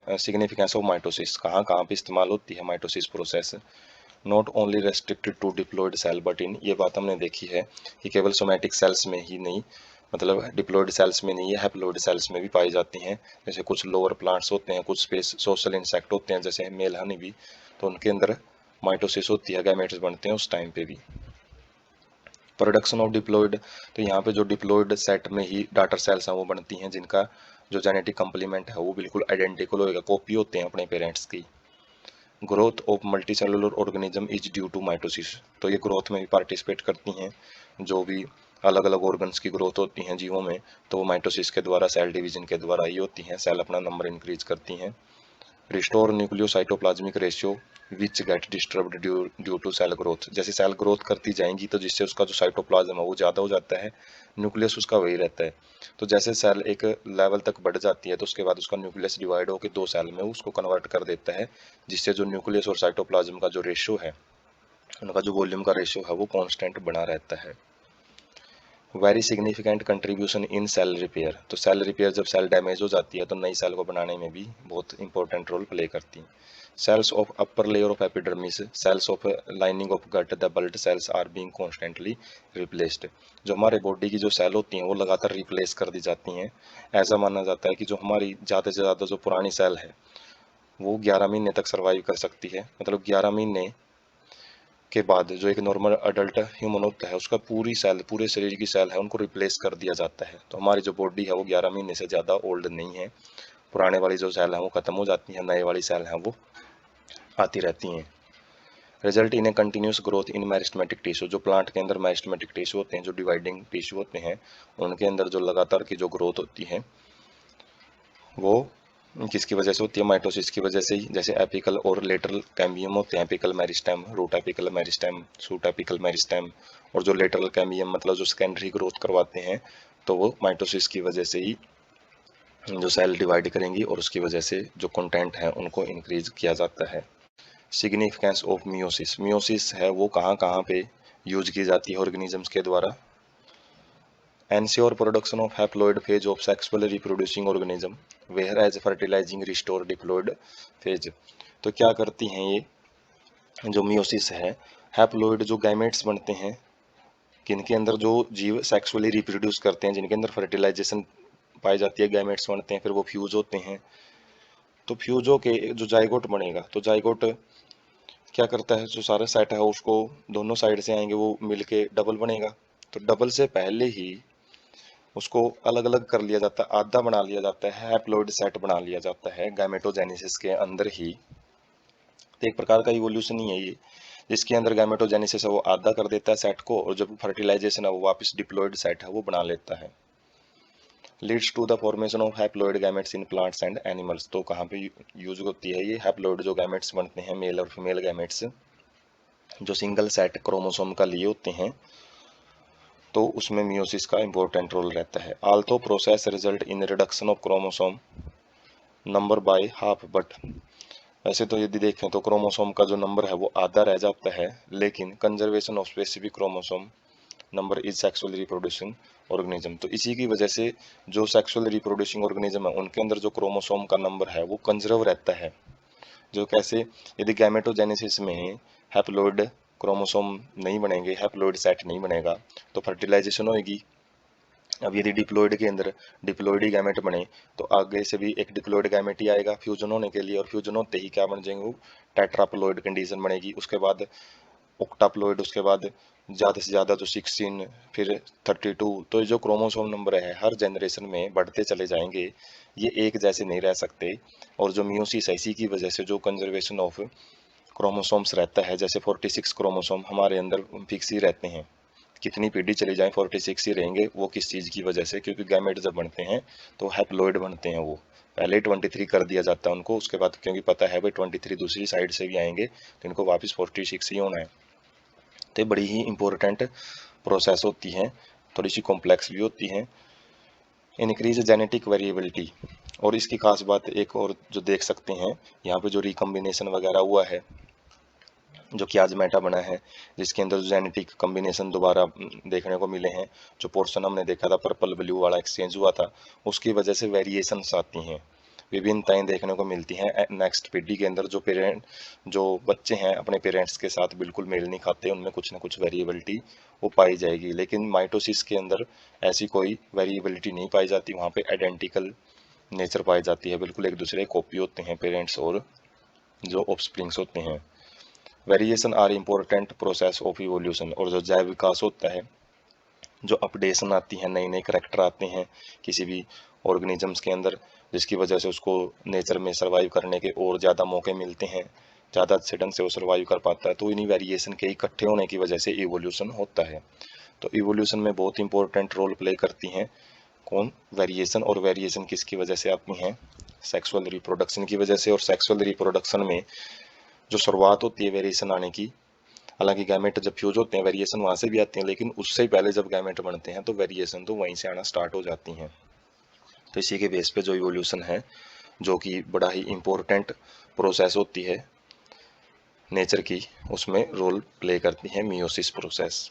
Significance of mitosis, कहाँ कहाँ पे इस्तेमाल होती है mitosis process. Not only restricted to diploid cell but in, ये बात हमने देखी है कि केवल सोमैटिक सेल्स में ही नहीं, मतलब डिप्लॉयड सेल्स में नहीं है, हैप्लॉयड सेल्स में भी पाई जाती हैं। जैसे कुछ लोअर प्लांट्स होते हैं, कुछ स्पेस सोशल इंसेक्ट होते हैं जैसे मेल हनी भी, तो उनके अंदर माइटोसिस होती है, गैमेट्स बनते हैं उस टाइम पे भी। प्रोडक्शन ऑफ डिप्लॉयड, तो यहाँ पे जो डिप्लॉयड सेट में ही डाटर सेल्स हैं वो बनती हैं जिनका जो जेनेटिक कंप्लीमेंट है वो बिल्कुल आइडेंटिकल होएगा, कॉपी होते हैं अपने पेरेंट्स की। Growth of multicellular organism is due to mitosis, तो ये ग्रोथ में भी पार्टिसिपेट करती हैं, जो भी अलग अलग ऑर्गन्स की ग्रोथ होती हैं जीवों में, तो वो माइटोसिस के द्वारा, सेल डिवीजन के द्वारा ही होती हैं, सेल अपना नंबर इंक्रीज करती हैं। Restore nucleocytoplasmic ratio which get disturbed due to cell growth, जैसे सेल ग्रोथ करती जाएंगी तो जिससे उसका जो साइटोप्लाज्म है वो ज़्यादा हो जाता है, न्यूक्लियस उसका वही रहता है। तो जैसे सेल एक लेवल तक बढ़ जाती है तो उसके बाद उसका न्यूक्लियस डिवाइड होकर दो सेल में उसको कन्वर्ट कर देता है, जिससे जो न्यूक्लियस और साइटोप्लाज्म का जो रेशियो है, उनका जो वॉल्यूम का रेशियो है वो कांस्टेंट बना रहता है। Very significant contribution in cell repair, तो सेल रिपेयर जब सेल डैमेज हो जाती है तो नई सेल को बनाने में भी बहुत इंपॉर्टेंट रोल प्ले करती हैं। Cells of upper layer of epidermis, cells of lining of gut, the blood cells are being constantly replaced, जो हमारे बॉडी की जो सेल होती हैं वो लगातार रिप्लेस कर दी जाती हैं। ऐसा माना जाता है कि जो हमारी ज़्यादा से ज़्यादा जो पुरानी सेल है वो 11 महीने तक सर्वाइव कर सकती है, मतलब 11 महीने के बाद जो एक नॉर्मल अडल्ट ह्यूमन होता है उसका पूरी सेल, पूरे शरीर की सेल है उनको रिप्लेस कर दिया जाता है। तो हमारी जो बॉडी है वो 11 महीने से ज़्यादा ओल्ड नहीं है, पुराने वाली जो सेल है वो ख़त्म हो जाती हैं, नए वाली सेल हैं वो आती रहती हैं। Result in a continuous growth in meristematic tissue, जो प्लांट के अंदर मेरिस्टेमेटिक टिश्यू होते हैं, जो डिवाइडिंग टिश्यू होते हैं, उनके अंदर जो लगातार की जो ग्रोथ होती है वो किसकी वजह से होती है, माइटोसिस की वजह से ही। जैसे एपिकल और लेटरल कैम्बियम होते हैं, apical meristem, root apical meristem, shoot apical meristem, और जो लेटरल कैम्बियम मतलब जो सेकेंडरी ग्रोथ करवाते हैं, तो वो माइटोसिस की वजह से ही जो सेल डिवाइड करेंगी और उसकी वजह से जो कंटेंट है उनको इंक्रीज किया जाता है। सिग्निफिकेंस ऑफ मियोसिस, मियोसिस है वो कहाँ कहाँ पे यूज की जाती है ऑर्गेनिजम्स के द्वारा। Ensure production of haploid phase of sexually reproducing organism, whereas fertilizing restore diploid phase, तो क्या करती हैं ये जो मियोसिस है, हैप्लोइड जो गैमेट्स बनते हैं, किनके अंदर जो जीव सेक्सुअली रिप्रोड्यूस करते हैं, जिनके अंदर फर्टिलाइजेशन पाई जाती है, गैमेट्स बनते हैं, फिर वो फ्यूज होते हैं। तो फ्यूज होके जो जाइगोट बनेगा, तो जाइगोट क्या करता है, जो सारा सेट है उसको दोनों साइड से आएंगे वो मिलके डबल बनेगा। तो डबल से पहले ही उसको अलग अलग कर लिया जाता है, आधा बना लिया जाता है, हैप्लोइड सेट बना लिया जाता है गैमेटोजेनेसिस के अंदर ही। तो एक प्रकार का इवोल्यूशन ही है ये, जिसके अंदर गैमेटोजेनेसिस है वो आधा कर देता है सेट को, और जब फर्टिलाइजेशन है वो वापस डिप्लॉयड सेट है वो बना लेता है। Leads to the formation of haploid gametes in plants and animals, तो कहाँ पे यूज होती है ये हैप्लॉइड जो गैमेट्स बनते हैं, मेल और फीमेल गैमेट्स, जो सिंगल सेट क्रोमोसोम का लिए होते हैं, तो उसमें मियोसिस का इंपॉर्टेंट रोल रहता है। Although process result in reduction of chromosome number by half, but वैसे तो यदि देखें तो क्रोमोसोम का जो नंबर है वो आधा रह जाता है, लेकिन conservation of specific chromosome number is sexually reproducing organism, तो इसी की वजह से जो सेक्सुअली रिप्रोड्यूसिंग ऑर्गेनिज्म है उनके अंदर जो क्रोमोसोम का नंबर है वो कंजर्व रहता है। जो कैसे, यदि गैमेटोजेनेसिस में हैप्लोइड क्रोमोसोम नहीं बनेंगे, हैप्लोइड सेट नहीं बनेगा, तो फर्टिलाइजेशन होएगी। अब यदि डिप्लॉयड के अंदर डिप्लॉयड ही गैमेट बने तो आगे से भी एक डिप्लॉयड गैमेट ही आएगा फ्यूजन होने के लिए, और फ्यूजन होते ही क्या बन जाएंगे, वो टेट्राप्लॉयड कंडीशन बनेगी, उसके बाद ऑक्टाप्लॉयड, उसके बाद ज़्यादा से ज़्यादा जो 16, फिर 32, तो ये जो क्रोमोसोम नंबर है हर जनरेशन में बढ़ते चले जाएंगे, ये एक जैसे नहीं रह सकते। और जो मियोसिस है इसी की वजह से जो कंजर्वेशन ऑफ क्रोमोसोम्स रहता है, जैसे 46 क्रोमोसोम हमारे अंदर फिक्स ही रहते हैं, कितनी पीढ़ी चली जाए 46 ही रहेंगे। वो किस चीज़ की वजह से, क्योंकि गैमेट जब बनते हैं तो हैप्लॉइड बनते हैं, वो पहले 23 कर दिया जाता है उनको, उसके बाद क्योंकि पता है भाई 23 दूसरी साइड से भी आएंगे तो इनको वापस 46 ही होना है। तो बड़ी ही इंपॉर्टेंट प्रोसेस होती है, थोड़ी सी कॉम्प्लेक्स भी होती है। इंक्रीज जेनेटिक वेरिएबिलिटी, और इसकी खास बात एक और जो देख सकते हैं यहाँ पे जो रिकम्बिनेशन वगैरह हुआ है, जो कि आज मेटा बना है, जिसके अंदर जो जेनेटिक कम्बिनेशन दोबारा देखने को मिले हैं, जो पोर्शन हमने देखा था पर्पल ब्लू वाला एक्सचेंज हुआ था, उसकी वजह से वेरिएशंस आती हैं। विभिन्नताएं देखने को मिलती हैं नेक्स्ट पीढ़ी के अंदर। जो बच्चे हैं अपने पेरेंट्स के साथ बिल्कुल मेल नहीं खाते, उनमें कुछ ना कुछ वेरिएबिलिटी वो पाई जाएगी। लेकिन माइटोसिस के अंदर ऐसी कोई वेरिएबिलिटी नहीं पाई जाती, वहाँ पे आइडेंटिकल नेचर पाई जाती है, बिल्कुल एक दूसरे कॉपी होते हैं पेरेंट्स और जो ऑफस्प्रिंग्स होते हैं। Variation are important process of evolution. और जो जैव विकास होता है, जो अपडेशन आती है, नए नए करेक्टर आते हैं किसी भी ऑर्गेनिजम्स के अंदर, जिसकी वजह से उसको नेचर में सर्वाइव करने के और ज़्यादा मौके मिलते हैं, ज़्यादा अच्छे ढंग से वो सर्वाइव कर पाता है। तो इन्हीं वेरिएशन के इकट्ठे होने की वजह से इवोल्यूशन होता है। तो इवोल्यूशन में बहुत इंपॉर्टेंट रोल प्ले करती हैं कौन? वेरिएशन। और वेरिएशन किसकी वजह से आती हैं? सेक्सुअल रिप्रोडक्शन की वजह से। और सेक्सुअल रिप्रोडक्शन में जो शुरुआत होती है वेरिएशन आने की, हालांकि गैमेट जब फ्यूज होते हैं वेरिएशन वहां से भी आती हैं, लेकिन उससे ही पहले जब गैमेट बनते हैं तो वेरिएशन तो वहीं से आना स्टार्ट हो जाती हैं। तो इसी के बेस पे जो इवोल्यूशन है, जो कि बड़ा ही इम्पोर्टेंट प्रोसेस होती है नेचर की, उसमें रोल प्ले करती है मियोसिस प्रोसेस।